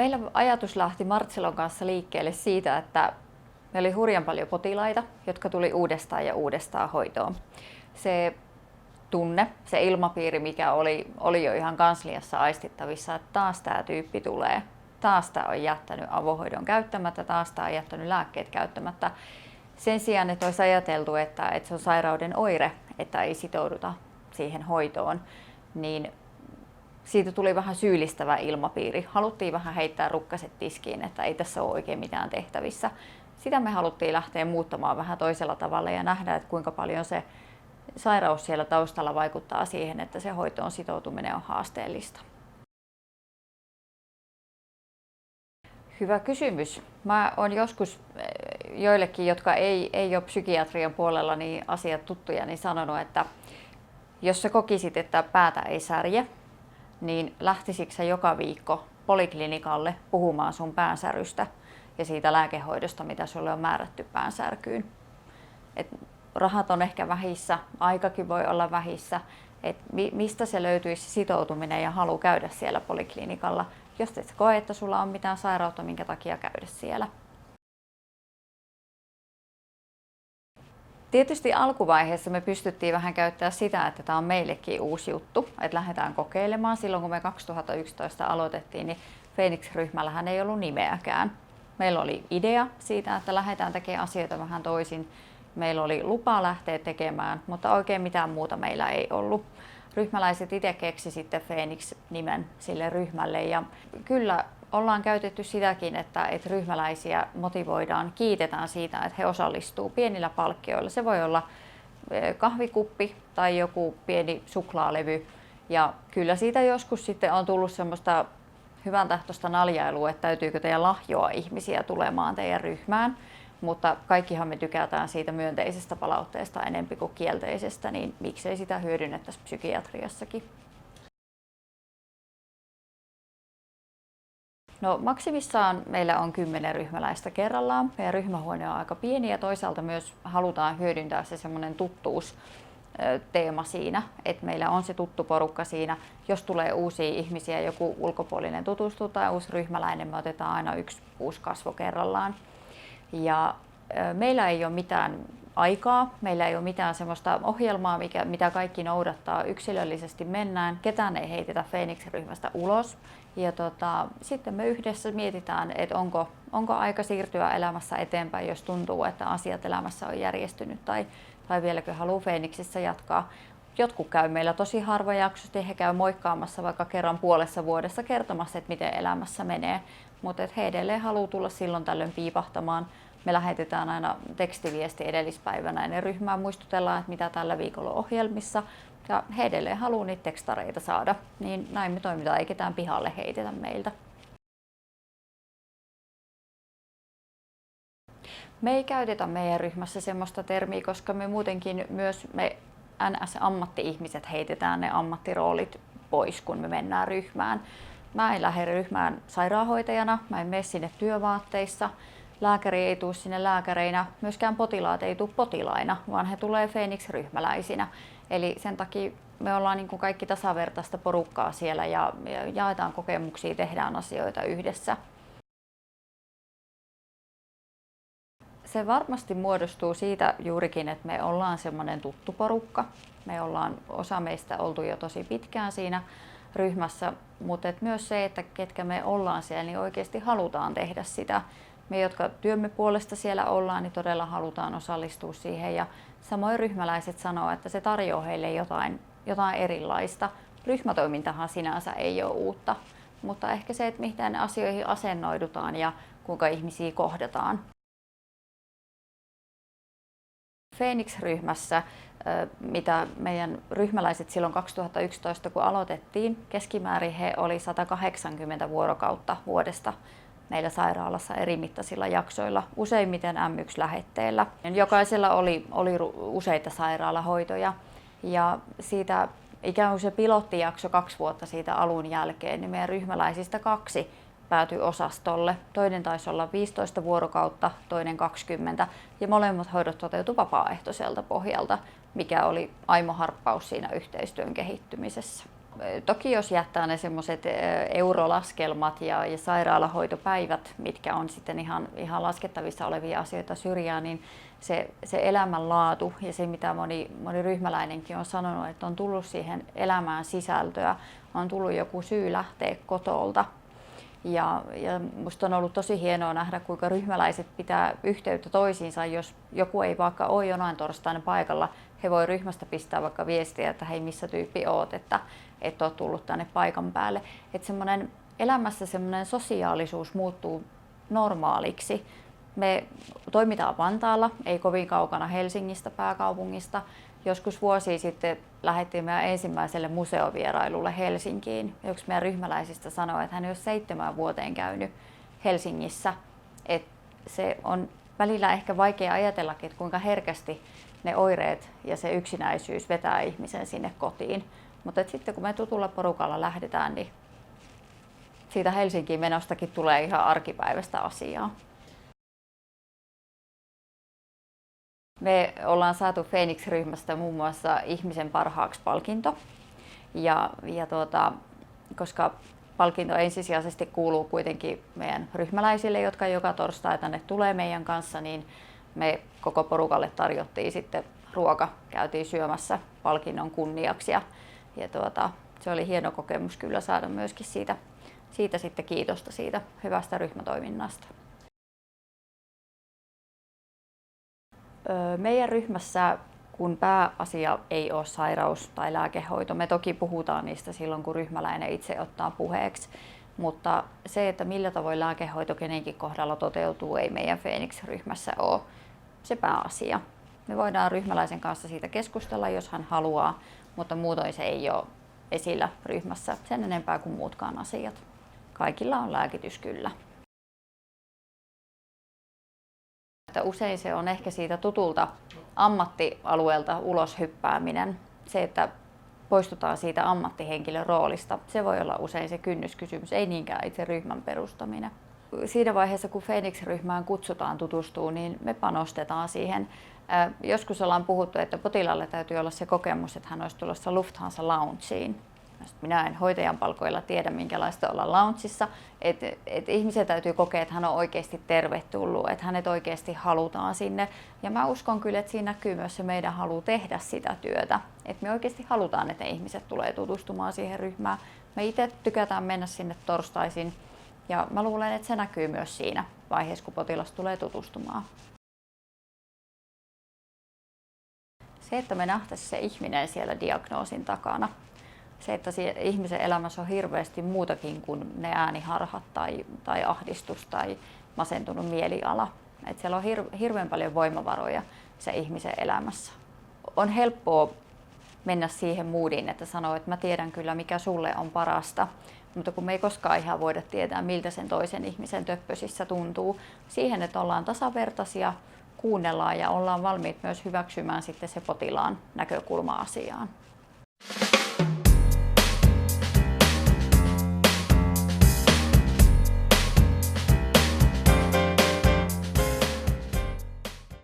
Meillä ajatus lähti Martselon kanssa liikkeelle siitä, että meillä oli hurjan paljon potilaita, jotka tuli uudestaan ja uudestaan hoitoon. Se tunne, se ilmapiiri, mikä oli jo ihan kansliassa aistittavissa, että taas tämä tyyppi tulee, taas tämä on jättänyt avohoidon käyttämättä, taas tämä on jättänyt lääkkeet käyttämättä. Sen sijaan, että olisi ajateltu, että se on sairauden oire, että ei sitouduta siihen hoitoon, niin siitä tuli vähän syyllistävä ilmapiiri. Haluttiin vähän heittää rukkaset tiskiin, että ei tässä ole oikein mitään tehtävissä. Sitä me haluttiin lähteä muuttamaan vähän toisella tavalla ja nähdä, että kuinka paljon se sairaus siellä taustalla vaikuttaa siihen, että se hoitoon sitoutuminen on haasteellista. Hyvä kysymys. Mä oon joskus joillekin, jotka ei ole psykiatrian puolella niin asiat tuttuja, niin sanonut, että jos sä kokisit, että päätä ei särje, niin lähtisitkö sä joka viikko poliklinikalle puhumaan sun päänsärystä ja siitä lääkehoidosta, mitä sulle on määrätty päänsärkyyn. Et rahat on ehkä vähissä, aikakin voi olla vähissä. Et mistä se löytyisi sitoutuminen ja halu käydä siellä poliklinikalla, jos et koe, että sulla on mitään sairautta, minkä takia käydä siellä. Tietysti alkuvaiheessa me pystyttiin vähän käyttämään sitä, että tämä on meillekin uusi juttu, että lähdetään kokeilemaan. Silloin kun me 2011 aloitettiin, niin Phoenix-ryhmällähän ei ollut nimeäkään. Meillä oli idea siitä, että lähdetään tekemään asioita vähän toisin. Meillä oli lupa lähteä tekemään, mutta oikein mitään muuta meillä ei ollut. Ryhmäläiset itse keksi sitten Phoenix-nimen sille ryhmälle ja kyllä ollaan käytetty sitäkin, että ryhmäläisiä motivoidaan, kiitetään siitä, että he osallistuu pienillä palkkioilla. Se voi olla kahvikuppi tai joku pieni suklaalevy. Ja kyllä siitä joskus sitten on tullut semmoista hyvän tahtoista naljailua, että täytyykö teidän lahjoa ihmisiä tulemaan teidän ryhmään. Mutta kaikkihan me tykätään siitä myönteisestä palautteesta enempi kuin kielteisestä, niin miksei sitä hyödynnettäisi psykiatriassakin. No maksimissaan meillä on 10 ryhmäläistä kerrallaan. Meidän ryhmähuone on aika pieni ja toisaalta myös halutaan hyödyntää se semmoinen tuttuusteema siinä, että meillä on se tuttu porukka siinä. Jos tulee uusia ihmisiä, joku ulkopuolinen tutustuu tai uusi ryhmäläinen, me otetaan aina yksi uusi kasvo kerrallaan. Ja meillä ei ole mitään aikaa, meillä ei ole mitään semmoista ohjelmaa, mitä kaikki noudattaa. Yksilöllisesti mennään, ketään ei heitetä Phoenix-ryhmästä ulos. Ja sitten me yhdessä mietitään, että onko aika siirtyä elämässä eteenpäin, jos tuntuu, että asiat elämässä on järjestynyt tai vieläkö haluaa Phoenixissa jatkaa. Jotkut käy meillä tosi harvajaksoisesti, he käy moikkaamassa vaikka kerran puolessa vuodessa kertomassa, että miten elämässä menee. Mutta he edelleen haluaa tulla silloin tällöin piipahtamaan. Me lähetetään aina tekstiviesti edellispäivänä ennen ryhmää, muistutellaan, että mitä tällä viikolla on ohjelmissa. Ja he edelleen haluaa niitä tekstareita saada, niin näin me toimitaan, ei ketään pihalle heitetä meiltä. Me ei käytetä meidän ryhmässä semmoista termiä, koska me muutenkin myös me NS-ammatti-ihmiset heitetään ne ammattiroolit pois, kun me mennään ryhmään. Mä en lähde ryhmään sairaanhoitajana, mä en mene sinne työvaatteissa. Lääkäri ei tule sinne lääkäreinä, myöskään potilaat ei tule potilaina, vaan he tulee Phoenix-ryhmäläisinä. Eli sen takia me ollaan niin kuin kaikki tasavertaista porukkaa siellä ja jaetaan kokemuksia, tehdään asioita yhdessä. Se varmasti muodostuu siitä juurikin, että me ollaan semmoinen tuttu porukka. Me ollaan osa meistä oltu jo tosi pitkään siinä ryhmässä, mutta myös se, että ketkä me ollaan siellä, niin oikeasti halutaan tehdä sitä. Me, jotka työmme puolesta siellä ollaan, niin todella halutaan osallistua siihen ja samoin ryhmäläiset sanoo, että se tarjoaa heille jotain erilaista. Ryhmätoimintahan sinänsä ei ole uutta, mutta ehkä se, että miten asioihin asennoidutaan ja kuinka ihmisiä kohdataan. Phoenix-ryhmässä, mitä meidän ryhmäläiset silloin 2011 kun aloitettiin, keskimäärin he oli 180 vuorokautta vuodesta meillä sairaalassa eri mittaisilla jaksoilla, useimmiten M1-lähetteellä. Jokaisella oli useita sairaalahoitoja ja siitä ikään kuin se pilottijakso 2 vuotta siitä alun jälkeen, niin meidän ryhmäläisistä 2 päätyi osastolle. Toinen taisi olla 15 vuorokautta, toinen 20 ja molemmat hoidot toteutui vapaaehtoiselta pohjalta, mikä oli aimo harppaus siinä yhteistyön kehittymisessä. toki jos jättää ne semmoiset eurolaskelmat ja sairaalahoitopäivät, mitkä on sitten ihan laskettavissa olevia asioita syrjään, niin se elämänlaatu ja se, mitä moni ryhmäläinenkin on sanonut, että on tullut siihen elämään sisältöä, on tullut joku syy lähteä kotolta. Ja musta on ollut tosi hienoa nähdä, kuinka ryhmäläiset pitää yhteyttä toisiinsa, jos joku ei vaikka ole jonain torstaina paikalla, he voi ryhmästä pistää vaikka viestiä, että hei, missä tyyppi oot, että et ole tullut tänne paikan päälle. Että semmoinen elämässä semmoinen sosiaalisuus muuttuu normaaliksi. Me toimitaan Vantaalla, ei kovin kaukana Helsingistä, pääkaupungista. Joskus vuosia sitten lähdettiin meidän ensimmäiselle museovierailulle Helsinkiin. Yksi meidän ryhmäläisistä sanoi, että hän ei ole 7 vuoteen käynyt Helsingissä. Et se on välillä ehkä vaikea ajatellakin, että kuinka herkästi ne oireet ja se yksinäisyys vetää ihmisen sinne kotiin. Mutta sitten kun me tutulla porukalla lähdetään, niin siitä Helsinkiin menostakin tulee ihan arkipäiväistä asiaa. Me ollaan saatu Phoenix-ryhmästä muun muassa ihmisen parhaaksi palkinto. Koska palkinto ensisijaisesti kuuluu kuitenkin meidän ryhmäläisille, jotka joka torstai tänne tulee meidän kanssa, niin me koko porukalle tarjottiin sitten ruoka, käytiin syömässä palkinnon kunniaksi ja se oli hieno kokemus kyllä saada myöskin siitä sitten kiitosta siitä hyvästä ryhmätoiminnasta. Meidän ryhmässä, kun pääasia ei ole sairaus tai lääkehoito, me toki puhutaan niistä silloin, kun ryhmäläinen itse ottaa puheeksi, mutta se, että millä tavoin lääkehoito kenenkin kohdalla toteutuu, ei meidän Phoenix-ryhmässä ole se pääasia. Me voidaan ryhmäläisen kanssa siitä keskustella, jos hän haluaa, mutta muutoin se ei ole esillä ryhmässä sen enempää kuin muutkaan asiat. Kaikilla on lääkitys kyllä. Usein se on ehkä siitä tutulta ammattialueelta ulos hyppääminen. Se, että poistutaan siitä ammattihenkilön roolista, se voi olla usein se kynnyskysymys, ei niinkään itse ryhmän perustaminen. Siinä vaiheessa, kun Phoenix-ryhmään kutsutaan tutustua, niin me panostetaan siihen. Joskus ollaan puhuttu, että potilaalle täytyy olla se kokemus, että hän olisi tulossa Lufthansa loungeen. Minä en hoitajan palkoilla tiedä, minkälaista olla loungeissa. Et ihmisen täytyy kokea, että hän on oikeasti tervetullut, että hänet oikeasti halutaan sinne. Ja mä uskon kyllä, että siinä näkyy myös se meidän halu tehdä sitä työtä. Että me oikeasti halutaan, että ihmiset tulee tutustumaan siihen ryhmään. Me itse tykätään mennä sinne torstaisin. Ja mä luulen, että se näkyy myös siinä vaiheessa, kun potilas tulee tutustumaan. Se, että me nähtäisiin se ihminen siellä diagnoosin takana. Se, että ihmisen elämässä on hirveästi muutakin kuin ne ääniharhat tai ahdistus tai masentunut mieliala. Että siellä on hirveän paljon voimavaroja se ihmisen elämässä. On helppoa mennä siihen moodiin, että sanoo, että mä tiedän kyllä mikä sulle on parasta, mutta kun me ei koskaan ihan voida tietää, miltä sen toisen ihmisen töppösissä tuntuu. Siihen, että ollaan tasavertaisia, kuunnellaan ja ollaan valmiit myös hyväksymään sitten se potilaan näkökulma asiaan.